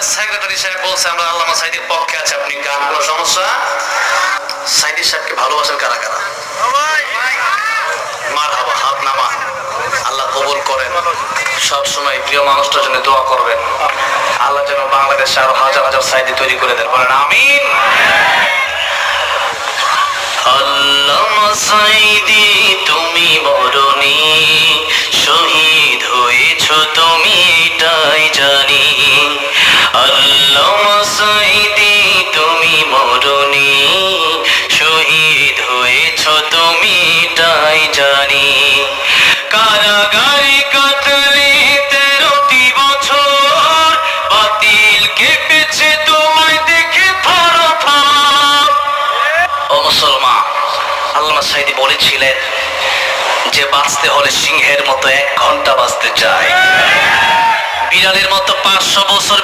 আমাদের সেক্রেটারি সাহেব বলছে আমরা আল্লামা সাঈদীর পক্ষে আছে, আপনি গান, কোনো সমস্যা? সাঈদী সাহেবকে ভালোবাসেন কারা কারা? মারহাবা, হাত নামা। আল্লাহ কবুল করেন। সব সময় প্রিয় মানুষটার জন্য দোয়া করবেন, আল্লাহ যেন বাংলাদেশে আরো হাজার হাজার সাঈদী তৈরি করে দেন, বলেন আমিন। আল্লামা সাঈদী তুমি মরণী, শহীদ হয়েছ তুমি এটাই জানি। আল্লামা সাঈদী তুমি মরণী, শহীদ হয়েছ তুমি এটাই জানি। কারাগারে কাটলে 13টি বছর, বাতিল কেঁপেছে তোমায় দেখে থর থর। ও মুসলমান, আল্লামা সাঈদী বলেছিলেন যে বাঁচতে হলে সিংহের মতো 1 ঘন্টা বাঁচতে চায়, বিড়ালের মতো 500 বছর